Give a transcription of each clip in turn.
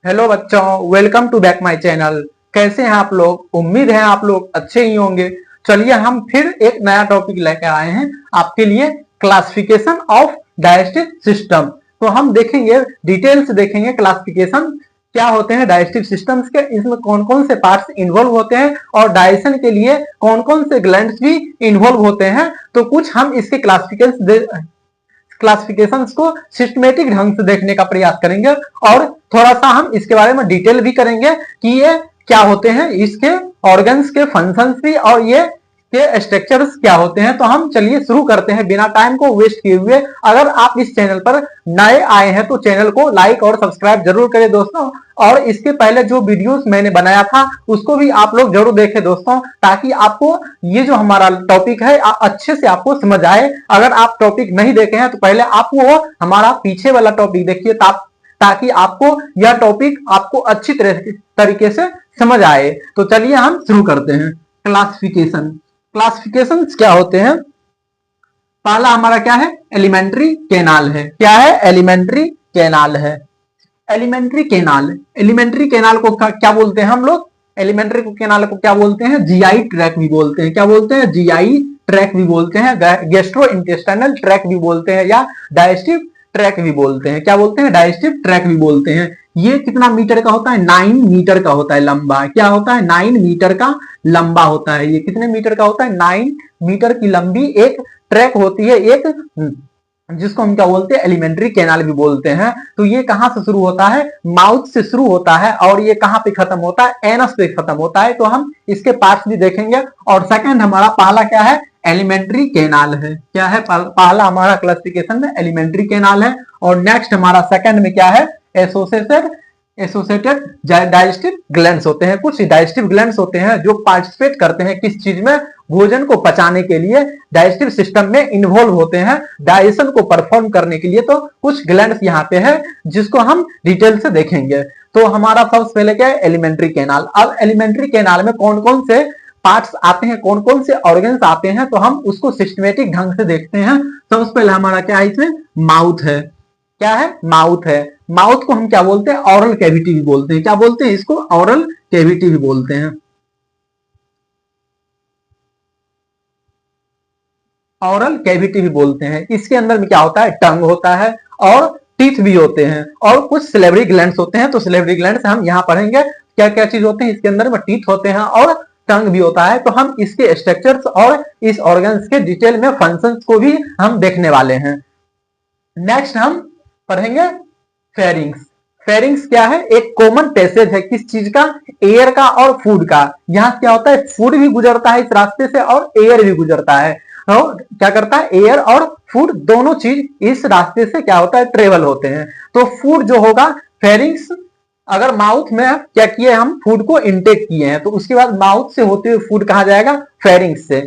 Hello बच्चों, welcome to back my channel. कैसे हैं आप लोग? उम्मीद है आप लोग अच्छे ही होंगे। चलिए हम फिर एक नया टॉपिक लेकर आए हैं आपके लिए, क्लासिफिकेशन ऑफ डाइजेस्टिव सिस्टम। तो हम देखेंगे, डिटेल से देखेंगे क्लासिफिकेशन क्या होते हैं डाइजेस्टिव सिस्टम्स के, इसमें कौन कौन से पार्ट्स इन्वॉल्व होते हैं और डाइजेशन के लिए कौन कौन से ग्लैंड्स भी इन्वॉल्व होते हैं। तो कुछ हम इसके क्लासिफिकेशंस को सिस्टमेटिक ढंग से देखने का प्रयास करेंगे और थोड़ा सा हम इसके बारे में डिटेल भी करेंगे कि ये क्या होते हैं, इसके ऑर्गन्स के फंक्शंस भी और ये के स्ट्रक्चर्स क्या होते हैं। तो हम चलिए शुरू करते हैं बिना टाइम को वेस्ट किए हुए। अगर आप इस चैनल पर नए आए हैं तो चैनल को लाइक और सब्सक्राइब जरूर करें दोस्तों, और इसके पहले जो वीडियोस मैंने बनाया था उसको भी आप लोग जरूर देखें दोस्तों, ताकि आपको ये जो हमारा टॉपिक है अच्छे से आपको समझ आए। अगर आप टॉपिक नहीं देखे हैं तो पहले आप वो हमारा पीछे वाला टॉपिक देखिए, ताकि आपको यह टॉपिक आपको अच्छी तरीके से समझ आए। तो चलिए हम शुरू करते हैं। क्लासिफिकेशंस क्या होते हैं? पहला हमारा क्या है? एलिमेंट्री कैनाल है। क्या है? एलिमेंट्री कैनाल है। एलिमेंट्री कैनाल को क्या बोलते हैं हम लोग? एलिमेंट्री कैनाल को क्या बोलते हैं? जीआई ट्रैक भी बोलते हैं। क्या बोलते हैं? जीआई ट्रैक भी बोलते हैं, गैस्ट्रो इंटेस्टाइनल ट्रैक भी बोलते हैं, या डाइजेस्टिव ट्रैक भी बोलते हैं। क्या बोलते हैं? डाइजेस्टिव ट्रैक भी बोलते हैं। ये कितना मीटर का होता है? 9 मीटर का होता है लंबा। क्या होता है? 9 मीटर का लंबा होता है। ये कितने मीटर का होता है? 9 मीटर की लंबी एक ट्रैक होती है, एक जिसको हम क्या बोलते हैं? एलिमेंट्री कैनाल भी बोलते हैं। तो ये कहां से शुरू होता है? माउथ से शुरू होता है, और ये कहां पे खत्म होता है? एनस पे खत्म होता है। तो हम इसके पार्ट्स भी देखेंगे। और सेकंड हमारा पहला क्या है? एलिमेंट्री कैनाल है। क्या है? पहला हमारा क्लासिफिकेशन में एलिमेंट्री कैनाल है। और नेक्स्ट हमारा सेकंड में क्या है? एसोसिएटेड डाइजेस्टिव ग्लैंड्स होते हैं। कुछ डाइजेस्टिव ग्लैंड्स होते हैं जो पार्टिसिपेट करते हैं किस चीज में? भोजन को पचाने के लिए डाइजेस्टिव सिस्टम में इन्वॉल्व होते हैं, डाइजेशन को परफॉर्म करने के लिए। तो कुछ ग्लैंड्स यहाँ पे है जिसको हम डिटेल से देखेंगे। तो हमारा सबसे पहले क्या है? Alimentary canal. अब एलिमेंट्री कैनाल में कौन कौन से पार्ट्स आते हैं, कौन कौन से ऑर्गन्स आते हैं, तो हम उसको सिस्टमेटिक ढंग से देखते हैं। सबसे पहले हमारा क्या है? इसमें माउथ है। क्या है? माउथ है। माउथ को हम क्या बोलते हैं? ऑरल कैविटी भी बोलते हैं। क्या बोलते हैं इसको? ऑरल कैविटी भी बोलते हैं। ऑरल कैविटी भी बोलते हैं। इसके अंदर में क्या होता है? टंग होता है और टीथ भी होते हैं, और कुछ सिलेवरी ग्लैंड्स होते हैं। तो सिलेवरी ग्लैंड्स हम यहाँ पढ़ेंगे क्या क्या चीज होते हैं। इसके अंदर में टीथ होते हैं और टंग भी होता है। तो हम इसके स्ट्रक्चर्स और इस ऑर्गन्स के डिटेल में फंक्शंस को भी हम देखने वाले हैं। नेक्स्ट हम पढ़ेंगे फेरिंग्स। फेरिंग्स क्या है? एक कॉमन पैसेज है। किस चीज का? एयर का और फूड का। यहां क्या होता है? फूड भी गुजरता है इस रास्ते से और एयर भी गुजरता है। तो क्या करता है? एयर और फूड दोनों चीज इस रास्ते से क्या होता है? ट्रेवल होते हैं। तो फूड जो होगा, फेरिंग्स, अगर माउथ में क्या किए हम? फूड को इनटेक किए हैं, तो उसके बाद माउथ से होते हुए फूड कहां जाएगा? फेरिंग्स से,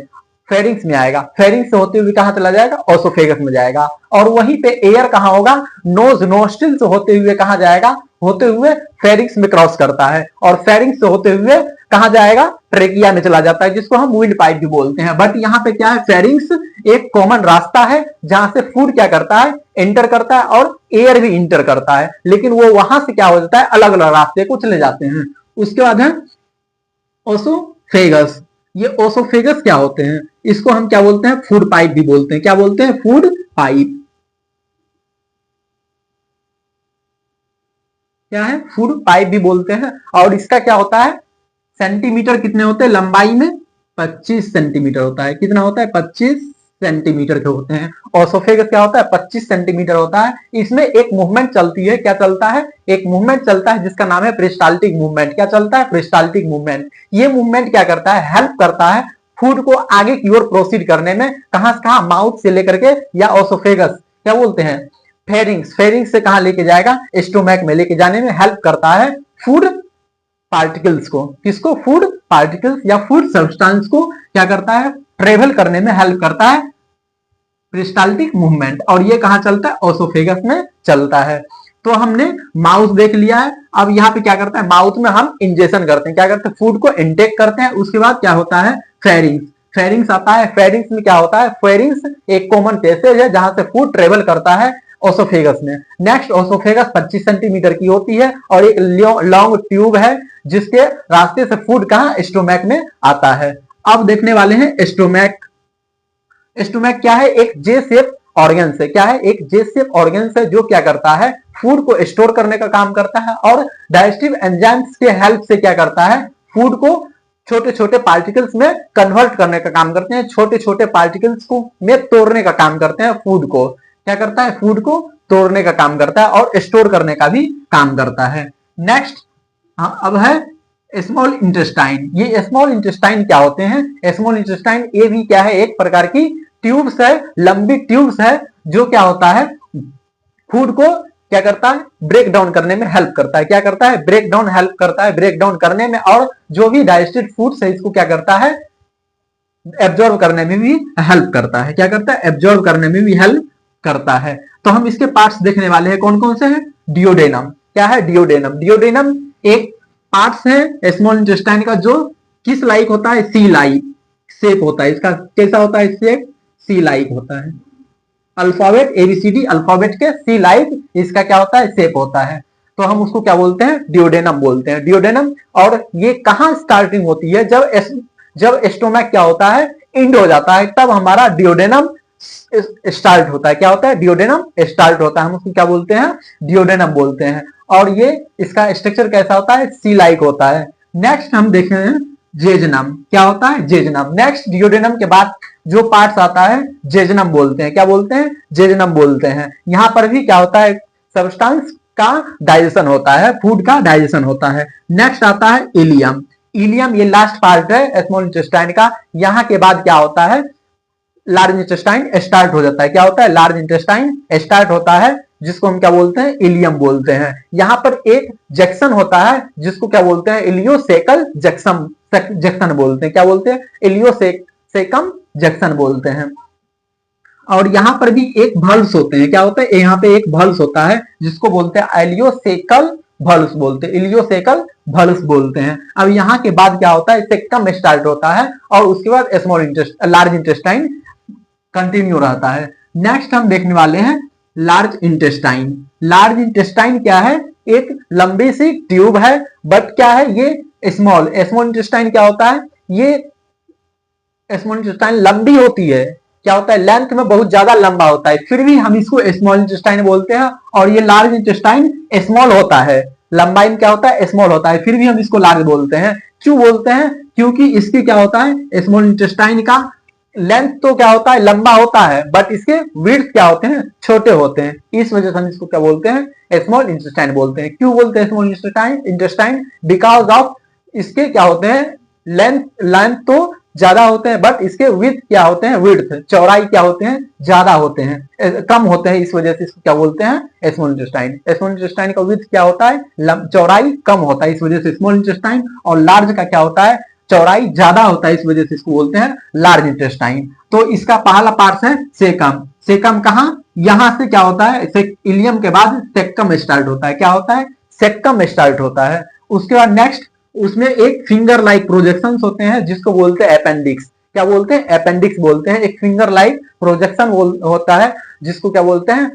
फेरिंग्स में आएगा। फेरिंग्स से होते हुए कहां चला जाएगा? ओसोफेगस में जाएगा। और वहीं पे एयर कहां होगा? नोज, नोस्ट्रिल से होते हुए कहां जाएगा? होते हुए फेरिंग्स में क्रॉस करता है। और फेरिंग्स से होते हुए कहां जाएगा? ट्रेकिया में चला जाता है, जिसको हम विंड पाइप भी बोलते हैं। बट यहाँ पे क्या है? फेरिंग्स एक कॉमन रास्ता है जहां से फूड क्या करता है? एंटर करता है, और एयर भी इंटर करता है। लेकिन वो वहां से क्या हो जाता है? अलग अलग रास्ते को चले जाते हैं। उसके बाद है ओसोफेगस। ये ओसोफेगस क्या होते हैं? इसको हम क्या बोलते हैं? फूड पाइप भी बोलते हैं। क्या बोलते हैं? Food pipe. क्या है? फूड पाइप भी बोलते हैं। और इसका क्या होता है? सेंटीमीटर कितने होते हैं लंबाई में? 25 सेंटीमीटर होता है। कितना होता है? 25 सेंटीमीटर के होते हैं। ओसोफेगस क्या होता है? 25 सेंटीमीटर होता है। इसमें एक मूवमेंट चलती है। क्या चलता है? एक मूवमेंट चलता है जिसका नाम है पेरिस्टाल्टिक मूवमेंट। क्या चलता है? Peristaltic movement. ये मूवमेंट क्या करता है? हेल्प करता है फूड को आगे की ओर प्रोसीड करने में। कहां से कहां? माउथ से लेकर के, या ओसोफेगस क्या बोलते हैं? फेरिंग्स। फेरिंग्स से कहां लेके जाएगा? स्टोमैक में लेके जाने में हेल्प करता है फूड पार्टिकल्स को। किसको? फूड पार्टिकल्स या फूड सब्सटेंस को क्या करता है? ट्रेवल करने में हेल्प करता है पेरिस्टाल्टिक मूवमेंट। और ये कहां चलता है? ओसोफेगस में चलता है। तो हमने माउथ देख लिया है। अब यहाँ पे क्या करता है? माउथ में हम इंजेक्शन करते हैं। क्या करते हैं? फूड को इनटेक करते हैं। उसके बाद क्या होता है? फेरिंग्स। फेरिंग्स आता है। फेरिंग्स में क्या होता है? फेरिंग्स एक कॉमन पैसेज है जहां से फूड ट्रेवल करता है ओसोफेगस में। नेक्स्ट ओसोफेगस 25 सेंटीमीटर की होती है और एक लॉन्ग ट्यूब है जिसके रास्ते से फूड कहाँ, स्टोमैक में आता है। अब देखने वाले हैं स्टोमैक। स्टोमैक क्या है, एक जे शेप ऑर्गन है। क्या है, एक जे शेप ऑर्गन है जो क्या करता है, फूड को स्टोर करने का काम करता है और डाइजेस्टिव एंजाइम्स के हेल्प से क्या करता है, फूड को छोटे छोटे पार्टिकल्स में कन्वर्ट करने का काम करते हैं, छोटे छोटे पार्टिकल्स को में तोड़ने का काम करते हैं। फूड को क्या करता है, फूड को तोड़ने का काम करता है और स्टोर करने का भी काम करता है। नेक्स्ट अब है स्मॉल इंटेस्टाइन। ये स्मॉल इंटेस्टाइन क्या होते हैं, स्मॉल इंटेस्टाइन ये भी क्या है, एक प्रकार की ट्यूब्स है, लंबी ट्यूब्स है जो क्या होता है, फूड को क्या करता है, ब्रेक डाउन करने में हेल्प करता है। क्या करता है, ब्रेक डाउन हेल्प करता है, ब्रेक डाउन करने में, और जो भी डाइजेस्टेड फूड्स है इसको क्या करता है, एब्जॉर्ब करने में भी हेल्प करता है। क्या करता है, एब्जॉर्ब करने में भी हेल्प करता है। तो हम इसके पार्ट्स देखने वाले हैं, कौन कौन से हैं। डियोडेनम। क्या है, डियोडेनम। डियोडेनम एक पार्ट्स है स्मॉल इंटेस्टाइन का जो किस लाइक होता है, सी लाइक शेप होता है। इसका कैसा होता है शेप, सी लाइक होता है। अल्फाबेट एबीसीडी अल्फाबेट के सी लाइक इसका क्या होता है, शेप होता है। तो हम उसको क्या बोलते हैं, डियोडेनम बोलते हैं, डियोडेनम। और ये कहां स्टार्टिंग होती है, जब स्टोमैक क्या होता है, इंड हो जाता है, तब हमारा डियोडेनम स्टार्ट होता है। क्या होता है, डियोडेनम स्टार्ट होता है। हम उसको क्या बोलते हैं, डियोडेनम बोलते हैं। और ये इसका स्ट्रक्चर कैसा होता है, सी लाइक होता है। नेक्स्ट हम देखें जेजनम। क्या होता है, जेजनम। नेक्स्ट डियोडेनम के बाद जो पार्ट्स आता है जेजनम बोलते हैं। क्या बोलते हैं, जेजनम बोलते हैं। यहां पर भी क्या होता है, सब्सटेंस का डाइजेशन होता है, फूड का डाइजेशन होता है। नेक्स्ट आता है इलियम। इलियम ये लास्ट पार्ट है स्मॉल इंटेस्टाइन का। यहां के बाद क्या होता है, लार्ज इंटेस्टाइन स्टार्ट हो जाता है। क्या होता है, लार्ज इंटेस्टाइन स्टार्ट होता है, जिसको हम क्या बोलते हैं, इलियम बोलते हैं। यहां पर एक जंक्शन होता है जिसको क्या बोलते हैं, इलियोसेकल जंक्शन बोलते हैं। क्या बोलते हैं, इलियोसेकम जंक्शन बोलते हैं। और यहां पर भी एक भल्स होते हैं। क्या होता है, यहाँ पे एक भल्स होता है जिसको बोलते हैं इलियोसेकल भल्स बोलते हैं, इलियोसेकल भल्स बोलते हैं। अब यहाँ के बाद क्या होता है, सेक्टम स्टार्ट होता है और उसके बाद लार्ज इंटेस्टाइन कंटिन्यू रहता है। नेक्स्ट हम देखने वाले हैं लार्ज इंटेस्टाइन। लार्ज इंटेस्टाइन क्या है, एक लंबी सी ट्यूब है, बट क्या है ये स्मॉल इंटेस्टाइन क्या होता है, ये स्मॉल इंटेस्टाइन लंबी होती है। क्या होता है, लेंथ में बहुत ज्यादा लंबा होता है, फिर भी हम इसको स्मॉल इंटेस्टाइन बोलते हैं। और ये लार्ज इंटेस्टाइन स्मॉल होता है, लंबाई में क्या होता है, स्मॉल होता है, फिर भी हम इसको लार्ज बोलते हैं। क्यों बोलते हैं, क्योंकि इसकी क्या होता है, स्मॉल इंटेस्टाइन का लेंथ तो क्या होता है, लंबा होता है, बट इसके विड्थ क्या होते हैं, छोटे होते हैं। इस वजह से हम इसको क्या बोलते हैं, स्मॉल इंटेस्टाइन बोलते हैं। क्यों बोलते हैं स्मॉल इंटेस्टाइन, बिकॉज ऑफ इसके क्या होते हैं, लेंथ तो ज्यादा होते हैं, बट इसके विड्थ क्या होते हैं, विड्थ चौड़ाई क्या होते हैं, ज्यादा होते हैं, कम होते हैं। इस वजह से इसको क्या बोलते हैं, स्मॉल इंटेस्टाइन। स्मॉल इंटेस्टाइन का विड्थ क्या होता है, चौड़ाई कम होता है, इस वजह से स्मॉल इंटेस्टाइन। और लार्ज का क्या होता है, चौड़ाई ज्यादा होता है, इस वजह से इसको बोलते हैं लार्ज इंटेस्टाइन। तो इसका पहला पार्ट है सेकम। सेकम कहां, यहां से क्या होता है, इलियम के बाद सेक्कम स्टार्ट होता है। क्या होता है, सेक्कम स्टार्ट होता है। उसके बाद नेक्स्ट उसमें एक फिंगर लाइक प्रोजेक्शन होते हैं जिसको बोलते हैं अपेंडिक्स। क्या बोलते हैं, अपेंडिक्स बोलते हैं। एक फिंगर लाइक प्रोजेक्शन होता है जिसको क्या बोलते हैं,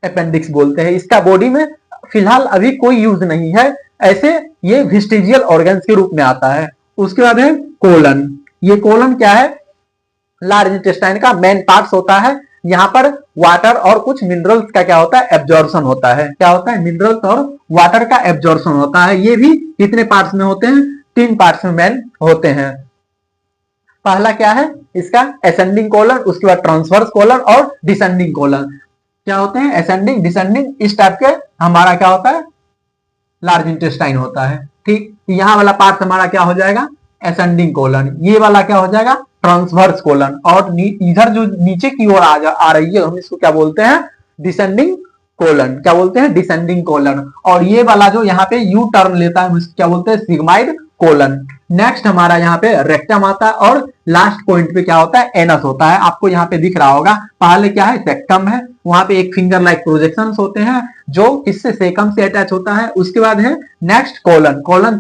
अपेंडिक्स बोलते हैं। इसका बॉडी में फिलहाल अभी कोई यूज नहीं है, ऐसे ये वेस्टिजियल ऑर्गन्स के रूप में आता है। उसके बाद है कोलन। ये कोलन क्या है, लार्ज इंटेस्टाइन का मेन पार्ट होता है। यहाँ पर वाटर और कुछ मिनरल्स का क्या होता है, एब्जॉर्प्शन होता है। क्या होता है, मिनरल्स और वाटर का एब्जॉर्प्शन होता है। ये भी कितने पार्ट्स में होते हैं, 3 पार्ट्स में मेन होते हैं। पहला क्या है इसका, असेंडिंग कोलन, उसके बाद ट्रांसवर्स कोलन और डिसेंडिंग कोलन। क्या होते हैं, असेंडिंग डिसेंडिंग, इस टाइप के हमारा क्या होता है, लार्ज इंटेस्टाइन होता है। ठीक, यहाँ वाला पार्ट हमारा क्या हो जाएगा, असेंडिंग कोलन। ये वाला क्या हो जाएगा, ट्रांसवर्स कोलन। और इधर जो नीचे की ओर आ रही है हम इसको क्या बोलते हैं, डिसेंडिंग कोलन। क्या बोलते हैं, डिसेंडिंग कोलन। और ये वाला जो यहाँ पे यू टर्न लेता है उसको क्या बोलते हैं, सिग्माइड कोलन। नेक्स्ट हमारा यहाँ पे रेक्टम आता है और लास्ट पॉइंट पे क्या होता है, एनस होता है। आपको यहाँ पे दिख रहा होगा, पहले क्या है, सेक्टम है, वहां पे एक फिंगर लाइक प्रोजेक्शन होते हैं जो किससे, सेकम से अटैच होता है। उसके बाद है नेक्स्ट कोलन। कोलन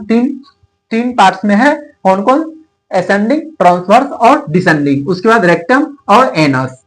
तीन पार्ट्स में है, कौन कौन, असेंडिंग, ट्रांसवर्स और डिसेंडिंग। उसके बाद रेक्टम और एनस।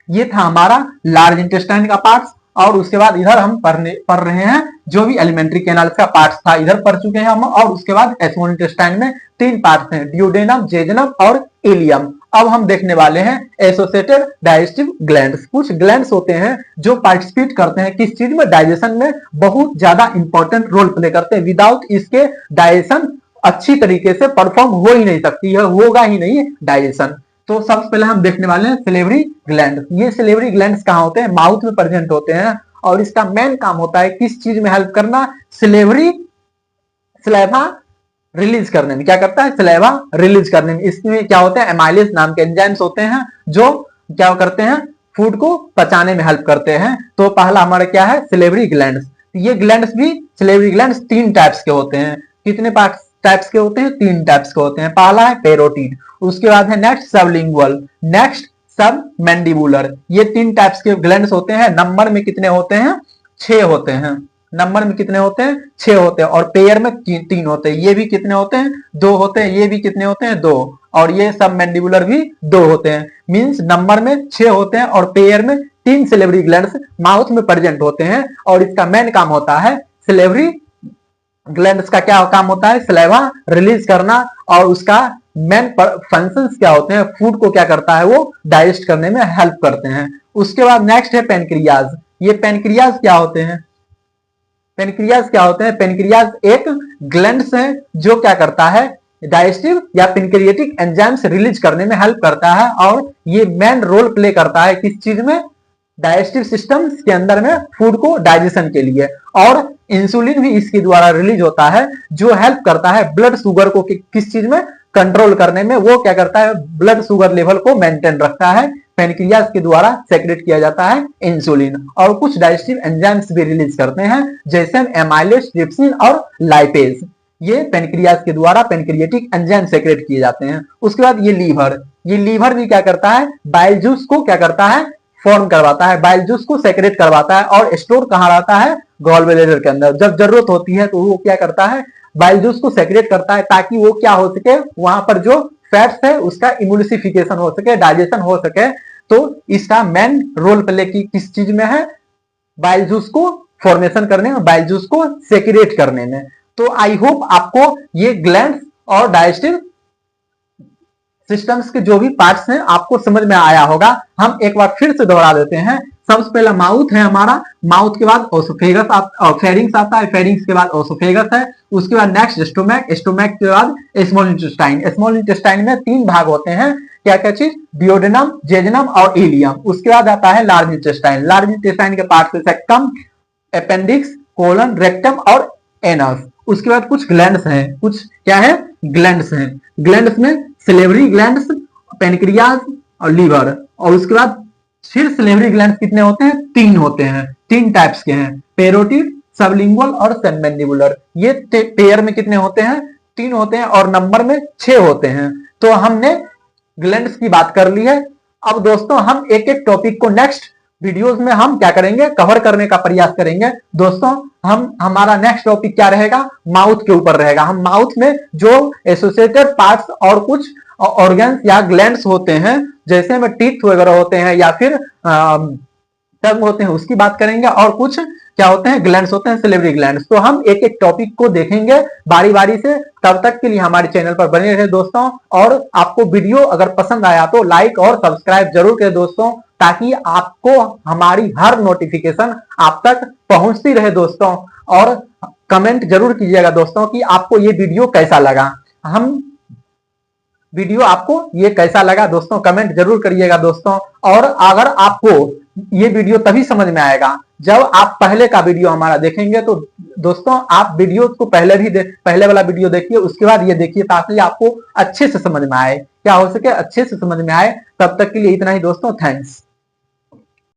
ये था हमारा लार्ज इंटेस्टाइन का पार्ट्स। और उसके बाद इधर हम पढ़ रहे हैं जो भी एलिमेंट्री कैनाल का पार्ट था इधर पढ़ चुके हैं हम, और उसके बाद स्मॉल इंटेस्टाइन में 3 पार्ट हैं, ड्यूडेनम, जेजुनम और इलियम। अब हम देखने वाले हैं एसोसिएटेड डाइजेस्टिव ग्लैंड्स। कुछ ग्लैंड्स होते हैं जो पार्टिसिपेट करते हैं किस चीज में, डाइजेशन में बहुत ज्यादा इंपॉर्टेंट रोल प्ले करते हैं। विदाउट इसके डाइजेशन अच्छी तरीके से परफॉर्म हो ही नहीं सकती है, होगा ही नहीं डाइजेशन। तो सबसे पहले हम देखने वाले हैं सिलेवरी ग्लैंड। ये सिलेवरी ग्लैंड्स कहाँ होते हैं, माउथ में प्रेजेंट होते हैं, और इसका मेन काम होता है किस चीज में हेल्प करना, सलेवा रिलीज करने में। क्या करता है, सलेवा रिलीज करने में। इसमें क्या होते हैं, एमाइलेज नाम के एंजाइम्स होते हैं जो क्या करते हैं, फूड को पचाने में हेल्प करते हैं। तो पहला हमारा क्या है, सिलेवरी ग्लैंड्स। ये ग्लैंड्स भी, सिलेवरी ग्लैंड्स 3 टाइप्स के होते हैं। कितने टाइप्स के होते हैं, 3 टाइप्स के होते हैं। पहला है पेरोटिड, उसके बाद है नेक्स्ट सबलिंगुअल, नेक्स्ट सब मैंडिबुलर। ये 3 टाइप्स के ग्लैंड्स होते हैं। नंबर में कितने होते हैं, 6 होते हैं। नंबर में कितने होते हैं, 6 होते हैं, और पेयर में 3 होते हैं। ये भी कितने होते हैं, 2 होते हैं। ये भी कितने होते हैं, 2, और ये सब मैंडिबुलर भी 2 होते हैं। मींस नंबर में 6 होते हैं और पेयर में 3 सिलेवरी ग्लैंड्स माउथ में प्रेजेंट होते हैं। और इसका मेन काम होता है, सिलेवरी ग्लैंड्स का क्या काम होता है, सलेवा रिलीज करना, और उसका मेन फंक्शंस क्या होते हैं, फूड को क्या करता है, वो डाइजेस्ट करने में हेल्प करते हैं। उसके बाद नेक्स्ट है पेनक्रियाज। ये पेनक्रियाज क्या होते हैं, पेनक्रियाज क्या होते हैं, पेनक्रियाज एक ग्लैंड्स है जो क्या करता है, डाइजेस्टिव या पेनक्रिएटिक एंजाइम्स रिलीज करने में हेल्प करता है। और ये मेन रोल प्ले करता है किस चीज में, डाइजेस्टिव सिस्टम्स के अंदर में फूड को डाइजेशन के लिए। और इंसुलिन भी इसके द्वारा रिलीज होता है जो हेल्प करता है ब्लड शुगर को किस चीज में, कंट्रोल करने में। वो क्या करता है, ब्लड शुगर लेवल को मेंटेन रखता है। पेनक्रियाज के द्वारा सेक्रेट किया जाता है इंसुलिन। और कुछ डाइजेस्टिव एंजाइम्स भी रिलीज करते हैं जैसे एमाइलेज, ट्रिप्सिन और लाइपेज। ये पेनक्रियाज के द्वारा पेनक्रिएटिक एंजाइम सेक्रेट किए जाते हैं। उसके बाद ये लीवर भी क्या करता है, बाइल जूस को क्या करता है, फॉर्म करवाता है, बाइल जूस को सेक्रेट करवाता है। और स्टोर कहाँ रहता है, गॉल ब्लैडर के अंदर। जब जरूरत होती है तो वो क्या करता है, बाइल जूस को सेक्रेट करता है, ताकि वो क्या हो सके, वहां पर जो फैट्स है उसका इम्यूनिफिकेशन हो सके, डाइजेशन हो सके। तो इसका मेन रोल प्ले किस चीज में है, बाइल जूस को फॉर्मेशन करने में, बाइल जूस को सेक्रेट करने में। तो आई होप आपको ये ग्लैंड्स और डाइजेस्टिव सिस्टम्स के जो भी पार्ट्स हैं आपको समझ में आया होगा। हम एक बार फिर से दोहरा देते हैं। सबसे पहला माउथ है हमारा, माउथ के बाद ओसोफेगस फेरिंग्स आता है, फेरिंग्स के बाद ओसोफेगस है। उसके बाद नेक्स्ट स्टोमैक, स्टोमैक के बाद स्मॉल इंटेस्टाइन। स्मॉल इंटेस्टाइन में 3 भाग होते हैं, क्या क्या चीज, डियोडेनम, जेजुनम और इलियम। उसके बाद आता है लार्ज इंटेस्टाइन। लार्ज इंटेस्टाइन के पार्ट से सेक्टम, अपेंडिक्स, कोलन, रेक्टम और एनस। उसके बाद कुछ ग्लैंड्स हैं, कुछ क्या है, ग्लैंड्स हैं। ग्लैंड्स में सिलेवरी ग्लैंड्स, पेनक्रियाज और लीवर। और उसके बाद फिर सिलेवरी ग्लैंड्स कितने होते हैं, 3 होते हैं, 3 टाइप्स के हैं, पेरोटिड, सबलिंगुअल और सबमैंडिबुलर। ये पेयर में कितने होते हैं, 3 होते हैं, और नंबर में 6 होते हैं। तो हमने ग्लैंड्स की बात कर ली है। अब दोस्तों हम एक एक टॉपिक को नेक्स्ट वीडियोस में हम क्या करेंगे, कवर करने का प्रयास करेंगे। दोस्तों हमारा नेक्स्ट टॉपिक क्या रहेगा, माउथ के ऊपर रहेगा। हम माउथ में जो एसोसिएटेड पार्ट्स और कुछ ऑर्गन्स या ग्लैंड्स होते हैं, जैसे में टीथ वगैरह होते हैं या फिर टंग होते हैं, उसकी बात करेंगे। और कुछ क्या होते हैं, ग्लैंड्स होते हैं, सिलेवरी ग्लैंड्स। तो हम एक एक टॉपिक को देखेंगे बारी बारी से। तब तक के लिए हमारे चैनल पर बने रहे दोस्तों। और आपको वीडियो अगर पसंद आया तो लाइक और सब्सक्राइब जरूर करें दोस्तों, ताकि आपको हमारी हर नोटिफिकेशन आप तक पहुंचती रहे दोस्तों। और कमेंट जरूर कीजिएगा दोस्तों कि आपको ये वीडियो कैसा लगा। वीडियो आपको ये कैसा लगा दोस्तों, कमेंट जरूर करिएगा दोस्तों। और अगर आपको ये वीडियो तभी समझ में आएगा जब आप पहले का वीडियो हमारा देखेंगे। तो दोस्तों आप वीडियो को पहले वाला वीडियो देखिए, उसके बाद ये देखिए, ताकि आपको अच्छे से समझ में आए, क्या हो सके अच्छे से समझ में आए। तब तक के लिए इतना ही दोस्तों, थैंक्स।